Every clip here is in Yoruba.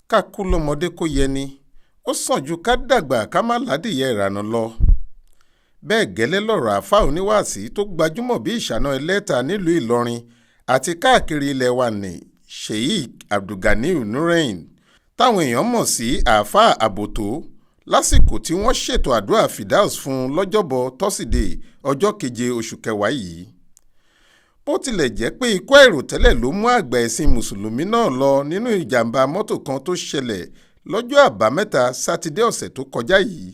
ká kú lọ́mọdé kó yẹni ó sàn ju ká dàgbà ká má ládìyẹ ìrànà lọ. Bẹ́ẹ̀ gẹ́lẹ́ lọ̀rọ̀ Aafaa oníwàásí tó gbajúmọ̀ bí ìṣáná ẹlẹ́ta nílùú Ìlọrin àti káàkiri ilẹ̀ wa ní Sheikh Abdulganiu Nurain táwọn èèyàn mọ̀ sí Aafaa Aboto lásìkò tí wọ́n ṣètò àdúrà Fidaus fún lọ́jọ́bọ̀ tọ́sídẹ̀ẹ́ ọjọ́ 7 oṣù kẹwàá yìí. Bó tilẹ̀ jẹ́ pé ikú àìròtẹ́lẹ̀ ló mú àgbà ẹ̀sìn mùsùlùmí náà lọ nínú ìjàmbá mọ́tò kan tó ṣẹlẹ̀ lọ́jọ́ àbámẹ́ta sátidé ọ̀sẹ̀ tó kọjá yìí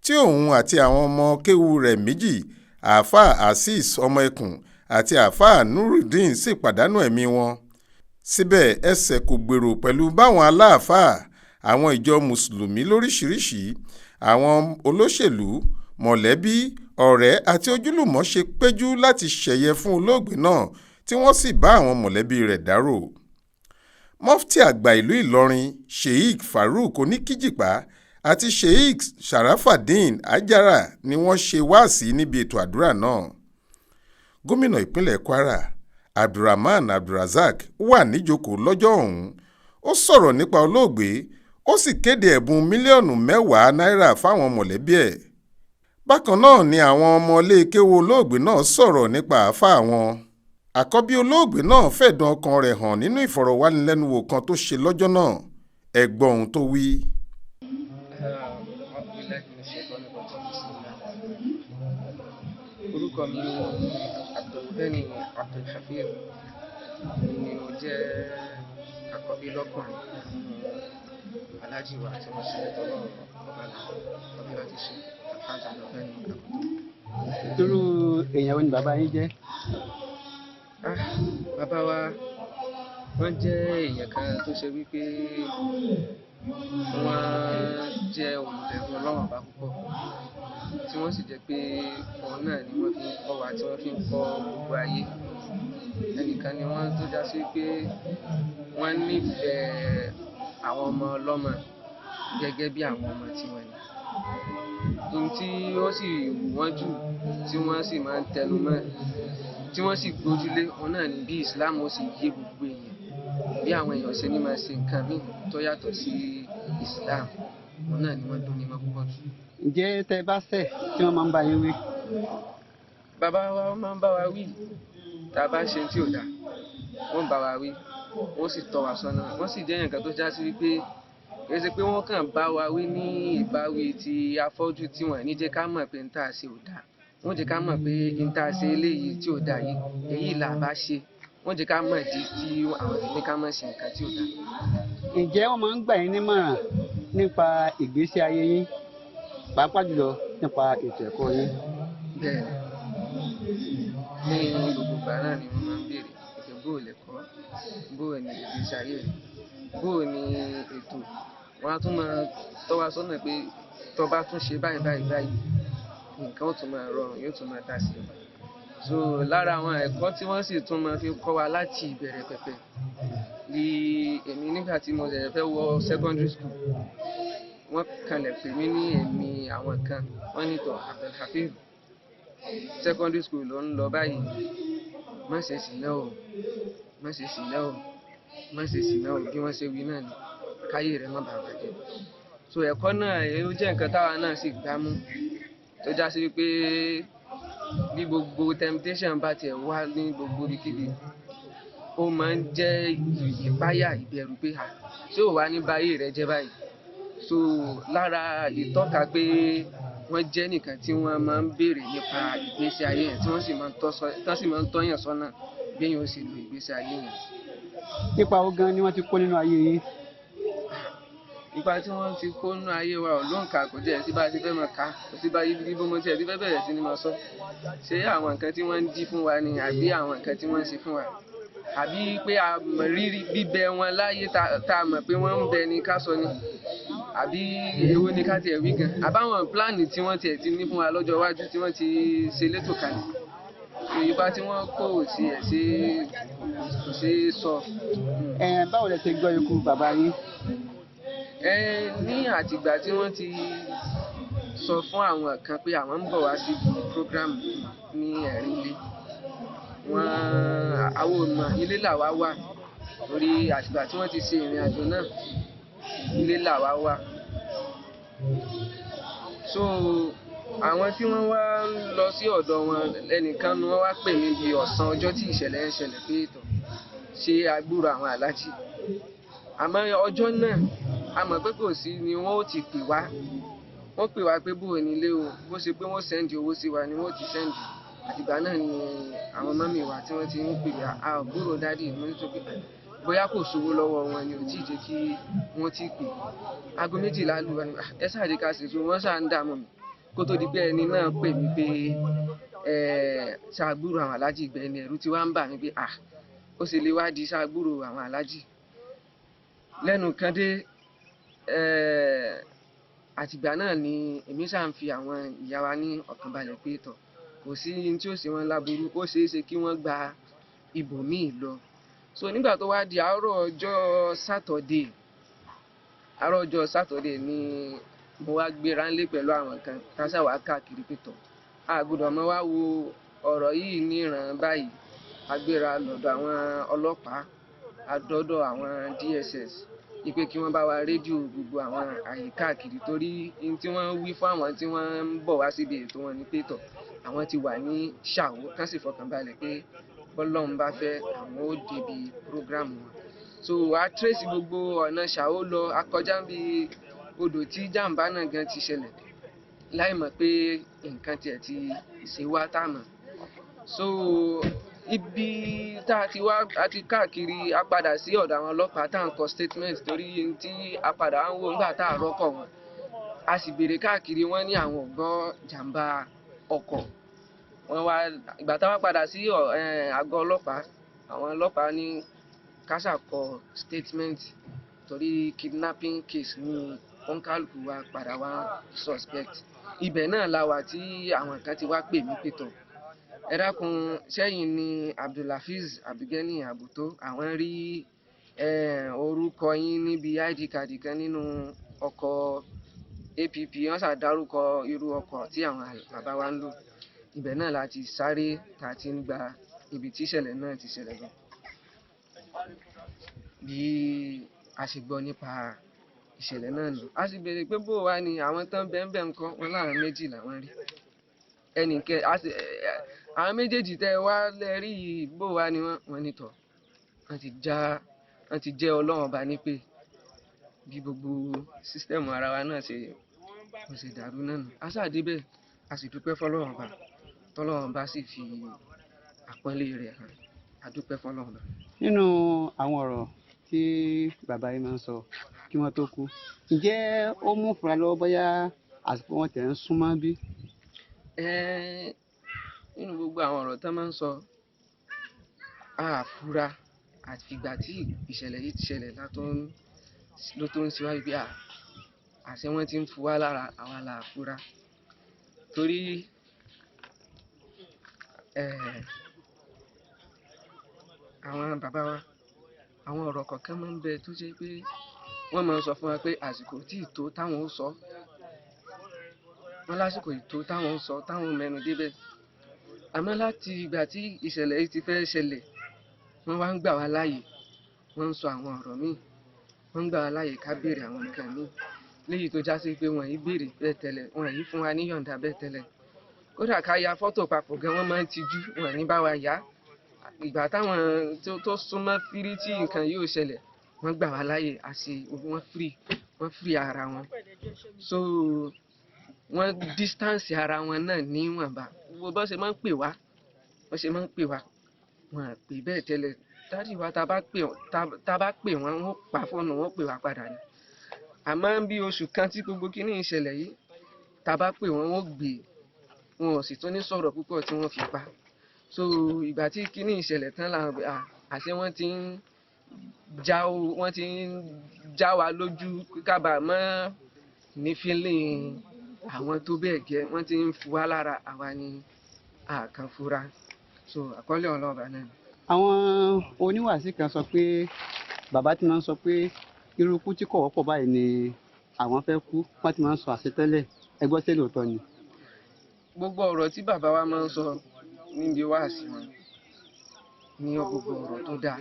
tí òun àti àwọn ọmọ kéwu rẹ̀ méjì Aafaa Azeez ọmọ ẹkùn àti Aafaa Nurudeen sì pàdánù ẹ̀mí wọn. Síbẹ̀ ẹsẹ̀ kò gbèrò pẹ̀lú báwọn aláàfáà, àwọn ìjọ mùsùlùmí lóríṣìíríṣìí, àwọn olóṣèlú, mọ̀lẹ́bí, ọ̀rẹ́ àti ojúlùmọ̀ ṣe péjú láti ṣẹ̀yẹ fún olóògbé náà tí wọ́n sì bá àwọn mọ̀lẹ́bí rẹ̀ dárò. Mufti àgbà ìlú Ìlọrin Sheikh Farouk Oníkíjìpá àti Sheikh Sharafadeen Ajara ni wọ́n ṣe wáàsí níbi ètò àdúrà náà. Gómìnà ìpínlẹ̀ Kwara Abdulrahman Abdulrazak wà níjókòó lọ́jọ́ ọ̀hún. Ó sọ̀rọ̀ nípa olóògbé, ó sì kéde ẹ̀bùn mílíọ̀nù 10 náírà fáwọn mọ̀lẹ́bí ẹ̀. Bákan náà ni àwọn ọmọ ilé kéwu olóògbé náà sọ̀rọ̀ nípa Aafaa wọn. Àkọ́bí olóògbé náà fẹ̀dùn ọkàn rẹ̀ hàn nínú ìfọ̀rọ̀wánilẹ́nuwò kan tó ṣe lọ́jọ́ náà. Ẹ gbọ́ ohun tó wí. Orúkọ mi ni Abdulgani Abdulhafiz, ni mo jẹ́ àkọ́bí lọ́kùnrin aláàjì wa tí wọ́n ṣe tọ́lọ́ ọ̀bàlá ọ̀bí láti ṣe àkáǹtì Abdulgani Aboto. Irú èèyàn wo ni bàbá yín jẹ́? Bàbá wa wọ́n jẹ́ èèyàn kan tó ṣe wípé wọ́n jẹ́ olùbẹ̀rù Ọlọ́run Ọba púpọ̀, tí wọ́n sì jẹ́ pé òun náà ni wọ́n fi ń kọ́ wa, tí wọ́n fi ń kọ́ gbogbo ayé. Ẹnìkan ni wọ́n tó já sí pé wọ́n nífẹ̀ẹ́ àwọn ọmọ ọlọ́mọ gẹ́gẹ́ bí àwọn ọmọ tiwọn ni. Ohun tí ó sì wù wọ́n jù tí wọ́n sì máa ń tẹnu mọ́, tí wọ́n sì gbójúlé, òun náà ni bí Islam ó sì yé gbogbo èèyàn, bí àwọn èèyàn ṣe ní máa ṣe nǹkan míì tó yàtọ̀ sí Islam, òun náà ni wọ́n dún ní mọ́ púpọ̀ jù. Ǹjẹ́ tẹ́ bá ṣẹ̀ tí wọ́n máa ń bá yín wí? Bàbá wa máa ń bá wa wí, tá a bá ṣe tí ò dáa wọ́n ń bá wa wí, wọ́n sì tọ́ wa sọ́nà. Wọ́n sì jẹ́ nǹkan tó já sí wípé kì í ṣe pé wọ́n kàn bá wa wí ní ìbáwí ti afọ́jú tí wọ́n ní jẹ́ ká mọ̀ pé n tá a ṣe ò dáa. Wọ́n jẹ́ ká mọ̀ pé n tá a ṣe eléyìí tí ò dáa yìí, èyí là bá ṣe. Wọ́n jẹ́ ká mọ̀ ìdí tí àwọn ìdílé ká mọ̀ ṣe nǹkan tí ò dáa. Ǹjẹ́ wọ́n máa ń gbà yín nímọ̀ràn nípa ìgbésí ayé yín, pàápàá jùlọ nípa ètò ẹ̀kọ́ yín? Bẹ́ẹ̀ ni, ní gbogbo ìgbà náà ni wọ́n máa ń béèrè pé bóò lẹ̀kọ́, bóò ni ìgbésí ayé rẹ̀, bóò ni ètò. Wọ́n á tún máa tọ́ wa sọ́nà pé tó bá tún ṣe báyìí báyìí báyìí, nǹkan ó tún máa rọrùn, yóò tún máa dá sí i. So lára àwọn ẹ̀kọ́ tí wọ́n sì tún máa fi kọ́ wa láti ìbẹ̀rẹ̀ pẹ̀pẹ̀ ni èmi nígbà tí mo ṣẹ̀ṣẹ̀ fẹ́ wọ secondary school, wọ́n kanlẹ̀ pè mí ní èmi àwọn kan, wọ́n ní tọ̀ Abdulhafiz, secondary school ló ń lọ báyìí, má ṣe ṣìnà o, má ṣe ṣìnà o, má ṣe ṣìnà o, bí wọ́n ṣe wí náà ni káyé rẹ̀ má bàa bàjẹ́. So ẹ̀kọ́ náà ó jẹ́ nǹkan táwa náà sì gbámú, tó já sí wípé bí gbogbo temptation bá tiẹ̀ wá ní gbogbo ibikíbi, ó máa ń jẹ́ ìpáyà ìbẹ̀rù pé ṣé ò wá ní báyé rẹ̀ jẹ́ báyìí. So lára ìtọ́ka pé wọ́n jẹ́ nìkan tí wọ́n máa ń béèrè nípa ìgbésí ayé yẹn, tí wọ́n sì máa ń tọ́yàn sọ́nà bí èèyàn ó sì lo ìgbésí ayé yẹn. Ipa wo gan ni wọ́n ti kó nínú ayé yín? Ipa tí wọ́n ti kó nínú ayé wa ò lóǹkà, kò jẹ́ tí bá ti fẹ́ máa kà, kò sí bá yí bó mo tiẹ̀ ti fẹ́ bẹ̀rẹ̀ sí ni máa sọ. Ṣé àwọn nǹkan tí wọ́n ń dí fún wa ni, àbí àwọn nǹkan tí wọ́n ń ṣe fún wa, àbí pé a mọ̀ rírì bíbẹ wọn láyé tá a mọ̀ pé wọ́n ń bẹ ní ká sọ ni, àbí èwo ni ká tiẹ̀ wí gan, àbáwọn pílánì tí wọ́n tiẹ̀ ti ní fún wa lọ́jọ́ iwájú tí wọ́n ti ṣe létò kalẹ̀. Ipa tí wọ́n kó tiẹ̀ kò ṣe é sọ. Báwo lẹ ṣe gbọ́ ikú bàbá yín? Ní àtìgbà tí wọ́n ti sọ fún àwọn kan pé àwọn ń bọ̀ wá sí program ní ẹ̀rín ilé, àwọn ọmọ ilé làwa wà, torí àtìgbà tí wọ́n ti ṣe ìrìn àjò náà ilé làwa wà. So àwọn tí wọ́n wá ń lọ sí ọ̀dọ̀ wọn ẹnìkan ni wọ́n wá pè mí bí ọ̀sán ọjọ́ tí ìṣẹ̀lẹ̀ ń ṣẹlẹ̀ pé ìtọ̀ ṣe agbúrò àwọn aláàjì. Àmọ́ ọjọ́ náà a mọ̀ pé kò sí ni wọ́n ó ti pè wá. Wọ́n pè wá pé bó ní ilé o, bó ṣe pé wọ́n sẹ́ndì owó sí wa ni wọ́n ti sẹ́ndì. Àtìgbà náà ni àwọn mọ́mì wa tí wọ́n ti ń pè a gbúrò dádì mo ní tó pé bóyá kò sówó lọ́wọ́ wọn ni ò tí ì jẹ́ kí wọ́n ti pè. Aago 12 lù wá ní ẹ sáà jẹ́ ká sì tún wọ́n ṣáà ń dààmú mi kó tó di pé ẹni náà pè mí pé ṣàgbúrò àwọn aláàjì gbẹ̀ni ẹ̀rù tí wá ń bà mí pé ó sì lè wá di ṣàgbúrò àwọn aláàjì. Lẹ́nu kan dé àtìgbà náà ni èmi ṣáà ń fi àwọn ìyá wa ní ọkàn balẹ̀ pé tọ̀ kò sí ní tí ó ṣe wọn láburú ó ṣeé ṣe kí wọ́n gba ibòmíì lọ. So nígbà tó wá di àárọ̀ ọjọ́ sátọ̀dé ni mo wá gbéra ńlé pẹ̀lú àwọn kan káṣá wá káàkiri pé tọ̀ a gbọ́dọ̀ mọ́ wá wo ọ̀rọ̀ yìí níran báyìí. A gbéra lọ́dọ̀ àwọn ọlọ́pàá àdọ́dọ̀ àwọn DSS ipe kí wọ́n bá wa rédíò gbogbo àwọn àyè káàkiri torí tí wọ́n wí fún àwọn tí wọ́n ń bọ̀ wá síbi ètò wọn ní pé tọ̀ àwọn ti wà ní ṣàwó kán sì fọkàn balẹ̀ pé bọ́lọ́run bá fẹ́ àwọn ó débi prógráàmù wọn. So a trace gbogbo ọ̀nà ṣàwó lọ a kọjá bí odò tí jàǹbá náà gan ti ṣẹlẹ̀ láì mọ̀ pé nǹkan tiẹ̀ ti ṣe wá tá mọ̀. So ibi tá a ti wá a ti káàkiri a padà sí ọ̀dọ̀ àwọn ọlọ́pàá tá à ń kọ statement torí tí a padà ń wò nígbà tá a rọ́kọ̀ wọn. A sì béèrè káàkiri wọ́n ní àwọn ò gbọ́ jàǹbá ọkọ̀. Wọ́n wá ìgbà tá a padà sí àgọ́ ọlọ́pàá àwọn ọlọ́pàá ní ká ṣàkọ statement torí kidnapping case ní òǹkàlùkù wa padà wá suspect. Ibẹ̀ náà la wà tí àwọn kan ti wá pè mí pé tọ̀ ẹ dákun sẹ́yìn ni Abdulhafiz Abigeni Aboto àwọn rí orúkọ yín níbi ID card kan nínú ọkọ̀ APP wọ́n ṣàdárúkọ irú ọkọ̀ tí àwọn bàbá wa ń lò. Ibẹ̀ náà la ti sáré tá a ti ń gba ibi tí ìṣẹ̀lẹ̀ náà ti ṣẹlẹ̀ gan. Bí a ṣe gbọ́ nípa ìṣẹ̀lẹ̀ náà nù a sì béèrè pé bó wá ni àwọn tán bẹ́ẹ̀ nǹkan wọn láwọn méjì làwọn rí àwọn méjèèjì tẹ́ wá lẹ́rí bó wá ni wọ́n ní tọ̀ wọ́n ti jẹ́ Ọlọ́run ọba ní pé bí gbogbo sísítẹ́ẹ̀mù ara wa náà ṣe dàrú náà nù a ṣáà débẹ̀ a sì dúpẹ́ fọ́lọ́run ọba tọ́lọ́run ọba sì fi àpọ́nlé rẹ̀ hàn a dúpẹ́ fọ́lọ́run ọba. Nínú àwọn ọ̀rọ̀ tí bàbá yìí máa ń sọ kí wọ́n tó kú ǹjẹ́ ó mú fúra lọ́wọ́ bóyá àsìkò wọn tẹ̀ ń súnmọ́ bí? Nínú gbogbo àwọn ọ̀rọ̀ tán máa ń sọ àfúrá àtìgbà tí ìṣẹ̀lẹ̀ yìí ti ṣẹlẹ̀ ló tó ń síwájú pé àṣẹ wọn ti ń fu wá lára àwa là fúrá torí àwọn bàbá wa àwọn ọ̀rọ̀ kọ̀ọ̀kan máa ń bẹ tó jẹ́ pé wọ́n máa ń sọ fún wa pé àsìkò tí ì tó táwọn ó sọ wọ́n lásìkò ìtó táwọn ń sọ táwọn mẹ́nu débẹ̀. Àmọ́ láti ìgbà tí ìṣẹ̀lẹ̀ yìí ti fẹ́ ṣẹlẹ̀ wọ́n wá ń gbà wá láàyè wọ́n ń sọ àwọn ọ̀rọ̀ míì wọ́n ń gbà wá láàyè ká béèrè àwọn nǹkan míì léyìí tó já sí pé wọ́n yìí béèrè bẹ́ẹ̀ tẹ́lẹ̀ wọ́n yìí fún wa ní yọ̀ǹda bẹ́ẹ̀ tẹ́lẹ̀ kódà ká ya fọ́tò papọ̀ gan wọ́n máa ń tijú wọ́n ní bá wa yá ìgbà táwọn tó súnmọ́ fírí tí nǹkan yóò ṣẹlẹ̀ wọ́n gbà wá láàyè àṣẹ wọ́n free ara wọn so wọ́n distance ara wọn náà níwọ̀nba gbogbo bó ṣe máa ń pè wá wọ́n á pè bẹ́ẹ̀ tẹ́lẹ̀ dádì wa tá a bá pè wọ́n wọ́n pa fóònù wọ́n pè wá padà ni àmọ́ bí oṣù kan tí gbogbo kíní ìṣẹ̀lẹ̀ yìí tá a bá pè wọ́n wọ́n gbé wọn ò sì tún ní sọ̀rọ̀ púpọ̀ tí wọ́n fi pa so ìgbà tí kíní ìṣẹ̀lẹ̀ tán làwọn àṣẹ wọ́n ti ń já wa lójú kábàámọ̀ ní feeling àwọn tó bẹ́ẹ̀ gẹ́ wọ́n ti ń fu wá lára àwa ni àkànfura so àkọlé ọlọ́ọ̀bà náà. Àwọn oníwàásí kan sọ pé bàbá tí máa ń sọ pé irú ikú tí kò wọ́pọ̀ báyìí ni àwọn fẹ́ kú wọ́n ti máa ń sọ àṣetẹ́lẹ̀ ẹgbọ́n sí lóòótọ́ ni. Gbogbo ọ̀rọ̀ tí bàbá wa máa ń sọ níbi wáàsí wọn ní gbogbo ọ̀rọ̀ tó dáa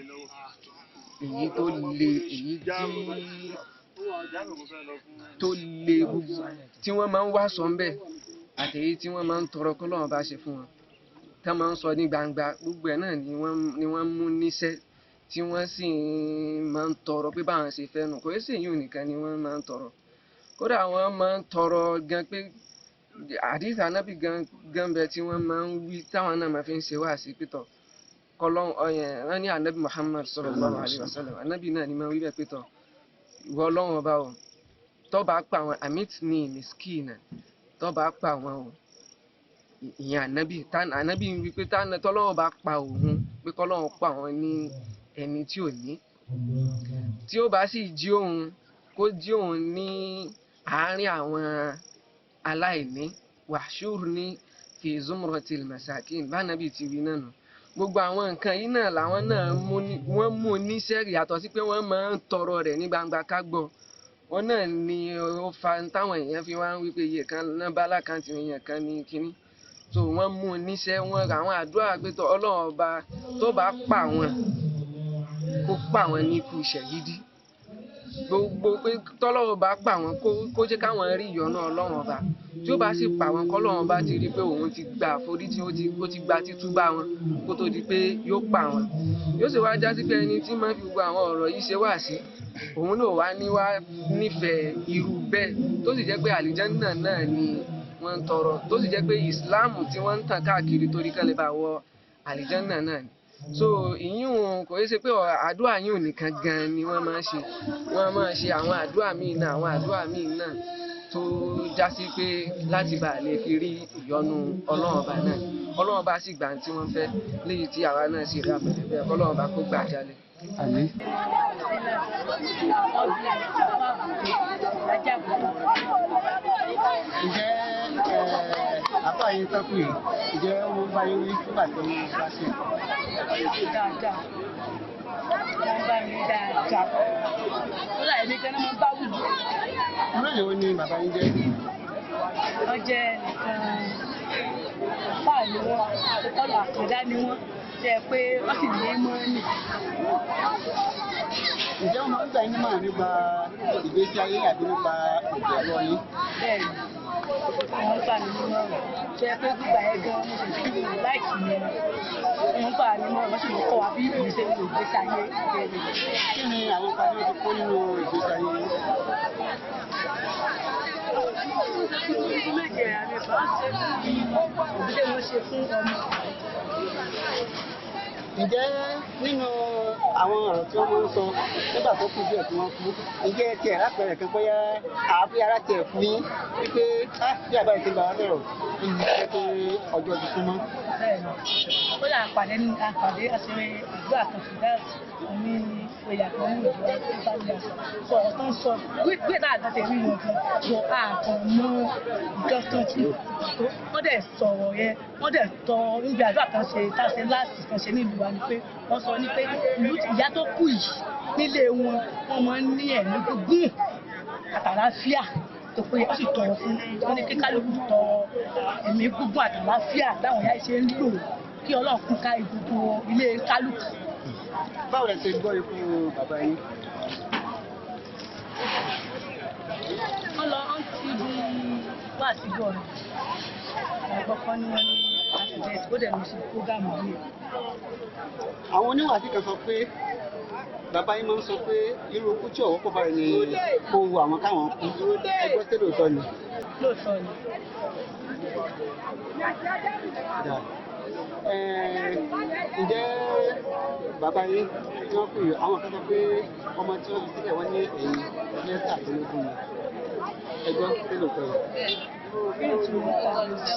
èyí tó le èyí tí tó le gbogbo tí wọ́n máa ń wá sọ ńbẹ̀ àtèyí tí wọ́n máa ń tọrọ k'Ọlọ́run bá ṣe fún wọn tá máa ń sọ ní gbangba gbogbo ẹ̀ náà ni wọ́n mú níṣẹ́ tí wọ́n sì máa ń tọrọ pé báwọn ṣe fẹ́ nù kò sí èyí nìkan ni wọ́n máa ń tọrọ kódà wọ́n máa ń tọrọ gan pé àdìsí ànábì gan bẹ tí wọ́n máa ń wí táwọn náà máa fi ń ṣe wáàsí pétọ̀ kọlọ́n wọ́n ní ànábì Muhammad sallallahu alaihi wasallam ànábì náà ni máa ń wí bẹ́ẹ̀ pétọ̀ ìwọ Ọlọ́run ọba o tó bá pa àwọn amit ní miskina tó bá pa àwọn o ìyẹn ànábì ń wí pé tọ́lọ́run bá pa òun pé kọ́lọ́run pa àwọn ní ẹni tí ò ní tí ó bá sì jí òun kó jí òun ní àárín àwọn aláìní wahshurni fi zumratil masakin bánábì ti wí náà nù gbogbo àwọn nǹkan yìí náà làwọn náà wọ́n mú níṣẹ́ yàtọ̀ sí pé wọ́n máa ń tọrọ rẹ̀ ní gbangba ká gbọ́ wọn náà ni ó fa táwọn èèyàn fi wá ń wí pé iye kan náà bá lákàntì èèyàn kan ní kínní so wọ́n mú níṣẹ́ wọn àwọn àdúrà pé Ọlọ́run ọba tó bá pa wọn kó pa wọn ní ikú ṣẹ̀yídí gbogbo pé tọ́lọ́run bá pa wọn kó jẹ́ káwọn rí ìyọ́nú Ọlọ́run ọba tí ó bá sì pa wọn kọ́lọ́run ọba ti rí pé òun ti gba àforíjì ó ti gba títúbà wọn kó tó di pé yóò pa wọn yóò sì wá já sí pé ẹni tí máa ń fi gbogbo àwọn ọ̀rọ̀ yìí ṣe wá sí òun náà wá nífẹ̀ẹ́ irú bẹ́ẹ̀ tó sì jẹ́ pé àlìjánnà náà ni wọ́n ń tọrọ tó sì jẹ́ pé ìsìláàmù tí wọ́n ń tàn káàkiri torí kan lè bá wọ àlìjánnà náà ni so ìyún kò yẹ ṣe pé àdúrà yìí nìkan gan ni wọ́n máa ń ṣe àwọn àdúrà míì náà tó já sí pé láti bá lè fi rí ìyọ́nú Ọlọ́run ọba náà Ọlọ́run ọba sì gbà tí wọ́n fẹ́ léyìí tí àwa náà sì rí àpẹẹrẹ bẹ́ẹ̀ Ọlọ́run ọba kó gbà jálẹ̀. Àmín. Ǹjẹ́ àbá yín tọ́kù yìí ǹjẹ́ ó bá yín wí nígbà tó ń bá ṣe? Dáadáa wọ́n bá mi dáadáa ó láì ní kí wọ́n bá wùdú. Irú èlé wo ni bàbá yín jẹ́? Wọ́n jẹ́ nìkan Aafaa ni wọ́n ọ̀là àkàndá ni wọ́n jẹ́ pé wọ́n sì ní mọ́ọ̀nì. Ǹjẹ́ wọ́n máa ń gbà yín nímọ̀ràn nípa ìgbésí ayé àbí nípa ìgbàgbọ́ yín? Bẹ́ẹ̀ni wọ́n gbà mí nímọ̀ràn jẹ́ pé gbígbà yẹn gan mo sì fi láìkì yẹn wọ́n gbà mí nímọ̀ràn wọ́n sì mọ̀ kọ́ wa bí ìgbésí ayé bẹ́ẹ̀ni. Kí ni àwọn kan tí wọ́n ti kó nínú ìgbésí ayé yín? Méje àmì bá ṣe wọ́n ṣe fún ọmọ. Ǹjẹ́ nínú àwọn ọ̀rọ̀ tí wọ́n máa ń sọ nígbà tó kù díẹ̀ tí wọ́n kú ǹjẹ́ tiẹ̀ lápẹẹrẹ kan bóyá àáfíà ara tiẹ̀ fún yín wípé bí àbáyé ti ń bá wa sọ̀rọ̀ kí ni jẹ́ pé ọjọ́ ti súnmọ́. Bẹ́ẹ̀ni ó yà àpàdé àṣírí àdúrà kan fìdá ní ìyá kan ní ìjọba tó bá ní àṣà sọ̀rọ̀ tó ń sọ gbé náà àgbà tẹ̀lé ìwọ̀n kan bọ̀ àkàn mọ́ nǹkan tó ti wọ́n dẹ̀ sọ̀rọ̀ yẹn wọ́n dẹ̀ tọ́ níbi àdúrà kan ṣe táṣe láti kan ṣe nílùú wa ni pé wọ́n sọ ní pé ìyá tó kú yìí nílé wọn wọ́n máa ń ní ẹ̀mí gígùn àtàlàáfíà tó pé ó sì tọrọ fún wọn ní kí kálukú tọrọ ẹ̀mí gígùn àtàlàáfíà táwọn ìyá ṣe ń lò kí Ọlọ́run kún ká gbogbo ilé kálukú. Báwo lẹ ṣe gbọ́ ikú bàbá yín? Wọ́n lọ ti bí wá sí gbọ́ọ̀rọ̀ àgbọ̀kọ́ ni wọ́n ní accident ó dẹ̀ lọ sí prógámù yìí. Àwọn oníwàásí kan sọ pé bàbá yín máa ń sọ pé irú ikú tí ọ̀wọ́ pọ̀ báyìí ni kó wu àwọn káwọn kú ẹgbẹ́ tí lóòótọ́ ni. Lóòótọ́ ni. Ǹjẹ́ bàbá yín tí wọ́n kú yìí àwọn kan sọ pé ọmọ tí wọ́n fi sílẹ̀ wọ́n ní ẹ̀yìn mẹ́ta tó lógún ni ẹgbẹ́ tí lóòótọ́ ni.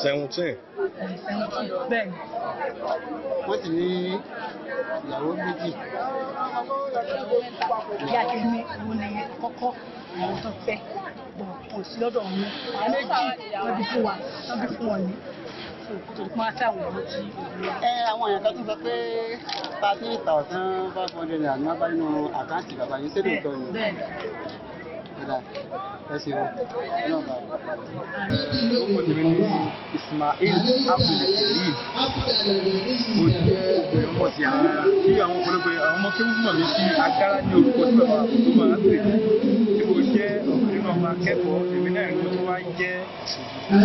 17. Bẹ́ẹ̀ni. Wọ́n sì ní ìyàwó méjì. Ìyá tèmi òun ni kọ́kọ́ àwọn tó fẹ́ bọ̀ kò sí lọ́dọ̀ wọn. Àwọn méjì wọ́n bí fún wa wọ́n bí fún wọn ni. Tó máa táwọn ọmọ tí. Àwọn èèyàn kan tún sọ pé 13,500 naira ni wọ́n bá nínú àkáǹtì bàbá yín ṣé lóòótọ́ ni. Bẹ́ẹ̀ni. ẹ ṣeun náà bá orúkọ tèmi ní Ismail Abdulkareem ó jẹ́ ọmọ tí àwọn ọ̀pọ̀lọpọ̀ àwọn ọmọ kéwú mọ̀ mí sí Agárá ní orúkọ tí bàbá tó máa ń pè tí mo jẹ́ ọ̀kan nínú ọmọ akẹ́kọ̀ọ́ èmi náà ló tún wá jẹ́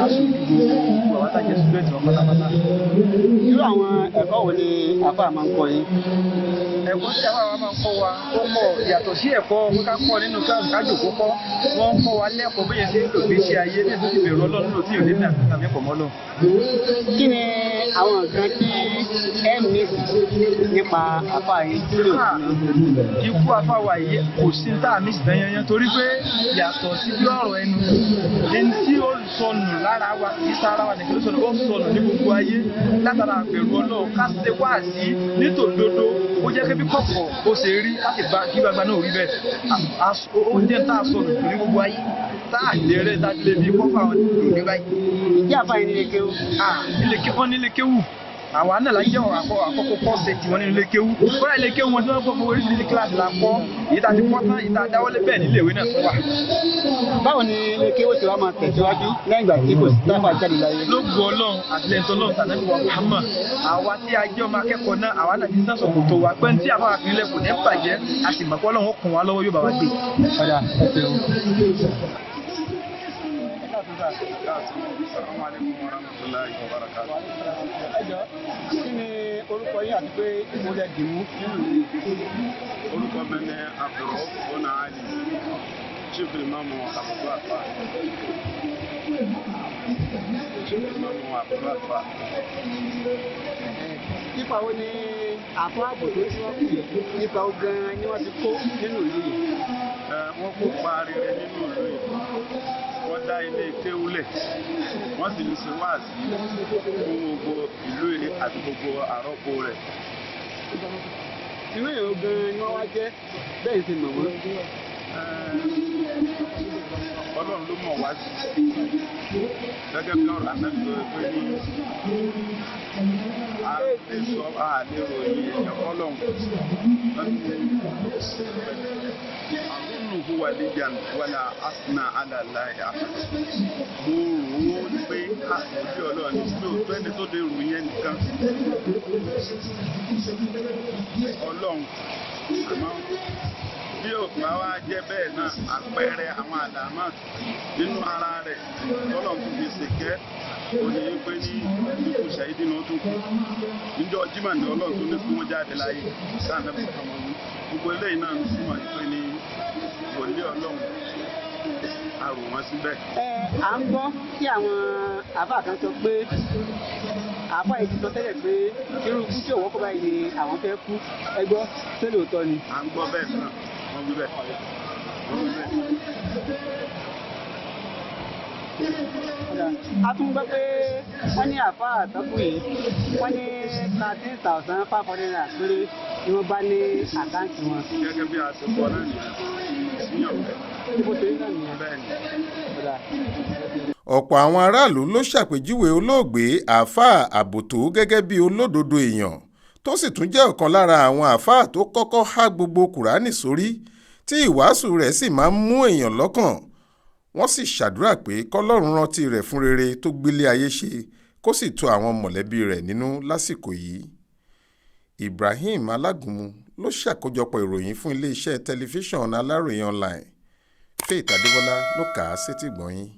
aṣojú gbogbo àwọn àtàjẹ́ student wọn pátápátá. irú àwọn ẹ̀kọ́ wo ni Aafaa máa ń kọ́ yín? ẹ̀kọ́ tí Aafaa wa máa ń kọ́ wa ó pọ̀ yàtọ̀ sí ẹ̀kọ́ ká kọ́ nínú kíláàsì kájò kọ́kọ́ wọ́n ń kọ́ wa lẹ́kọ̀ọ́ bí yẹn ṣe ń lò gbé ṣe ayé ní ètò ìbẹ̀rù Ọlọ́run lò tí yóò lé ní àbí ẹ̀kọ́ mọ́ lọ. kí ni àwọn nǹkan tí ẹ ní nípa Aafaa yìí tí lè ikú Aafaa wa yìí kò sí tá a mísì tán yanyan torí pé yàtọ̀ sí bí ọ̀rọ̀ ẹnu ẹni tí ó sọnù lára wa ìta ara wa nìkan ló sọnù ó sọnù ní gbogbo ayé látara àbẹ̀rù Ọlọ́run ká ṣe wá sí nítòdodo ó jẹ́ kébí kọ̀kọ̀ ó ṣe rí láti gba kí gbagba náà rí bẹ́ẹ̀ ó jẹ́ tá a sọnù ní gbogbo ayé tá a lè rẹ́ tá a lè fi kọ́fà wọn ní báyìí. ìjà Aafaa yìí nílé kéwú? nílé kéwú àwa náà la jẹ́ àkọ́kọ́ kọ́ọ̀sẹ̀ tí wọ́n ní ilé kéwú kọ́lá ilé kéwú wọn tí wọ́n gbọ́ fún oríṣiríṣi kíláàsì la kọ́ èyí tá a ti kọ́ tán èyí tá a dáwọ́lé bẹ́ẹ̀ nílé ìwé náà tún wà. báwo ni ilé kéwú ti wá máa tẹ̀síwájú lẹ́yìn ìgbà tí kò sí Aafaa jáde láyé? lógo Ọlọ́run àtìlẹ́yìn Ọlọ́run tàbí wa Muhammad àwa tí a jẹ́ ọmọ akẹ́kọ̀ọ́ náà àwa náà ti sán sọ̀kò tó wa pé tí Aafaa àfihàn kò ní bàjẹ́ a sì mọ̀ pé Ọlọ́run ó kún wa lọ́wọ́ yóò bá wa gbé. padà ẹ ṣeun. Assalamualaikum warahmatullahi wabarakatuh. ẹjọ́ kí ni orúkọ yín àti pé mo lè dìmú nínú ìlú? Orúkọ mi ni Abdura Bona Ali, Chief Imam Aboto Aafaa. Chief Imam Aboto Aafaa. nípa wo ni Aafaa Aboto tí wọ́n pè nípa wo gan-an ni wọ́n ti kó nínú ìlú yìí? Wọ́n kópa rere nínú ìlú yìí. Wọ́n dá ilé kéwúlẹ̀, wọ́n sì ń ṣe wáàsí fún gbogbo ìlú yìí àti gbogbo àrọ́pò rẹ̀. irú èrò gan-an ni wọ́n wá jẹ́ bẹ́ẹ̀ sì mọ̀ wọ́n. Ọlọ́run ló mọ̀ wá sí gẹ́gẹ́ bí ọ̀rọ̀ àná ló pé ní àlè sọ àlè ròyìn èèyàn Ọlọ́run àlùnùhù wàlíyàn wàlà asnà àlàláyà mo rò ó pé àkọsí Ọlọ́run ní lóòótọ́ ẹni tó lè ròyìn ẹnìkan Ọlọ́run àmọ́ bí òkú wa jẹ́ bẹ́ẹ̀ náà àpẹẹrẹ àwọn àdámà nínú ara rẹ̀ Ọlọ́run tó fi ṣèkẹ́ òní pé ní ikú ṣàyídì náà tó kù níjọ́ Jímọ̀ ní Ọlọ́run tó ní kí wọ́n jáde láyé sáà náà fún ọmọ mi gbogbo eléyìí náà ń túmọ̀ pé ní wòlíì Ọlọ́run a rò wọ́n síbẹ̀. à ń gbọ́ kí àwọn Aafaa kan sọ pé Aafaa yìí ti sọ tẹ́lẹ̀ pé irú ikú tí òwò kó báyìí ni àwọn fẹ́ kú ẹ gbọ́ ṣé lóòótọ́ ni? à ń gbọ́ bẹ́ẹ̀ náà wọ́n wí bẹ́ẹ̀. a tún gbọ́ pé wọ́n ní Aafaa àtọ́kùn yìí wọ́n ní 13,500 naira péré ni wọ́n bá ní àkáǹtì wọn. gẹ́gẹ́ bí a ṣe kọ́ náà nìyẹn níyàn bẹ́ẹ̀. bó ṣe rí náà nìyẹn. bẹ́ẹ̀ ni. ọ̀pọ̀ àwọn aráàlú ló ṣàpèjúwe olóògbé Aafaa Aboto gẹ́gẹ́ bí olódodo èèyàn tó sì tún jẹ́ ọ̀kan lára àwọn àáfàá tó kọ́kọ́ há gbogbo kùránì sórí tí ìwàásù rẹ̀ sì máa ń mú èèyàn lọ́kàn. Wọ́n sì ṣàdúrà pé kọ́lọ́run rántí rẹ̀ fún rere tó gbélé ayé ṣe kó sì tu àwọn mọ̀lẹ́bí rẹ̀ nínú lásìkò yìí. Ibrahim Alágúnmu ló ṣàkójọpọ̀ ìròyìn fún iléeṣẹ́ tẹlifíṣàn Aláròye online. Faith Adébọ́lá ló kà á sétígbọ̀ọ́ yín.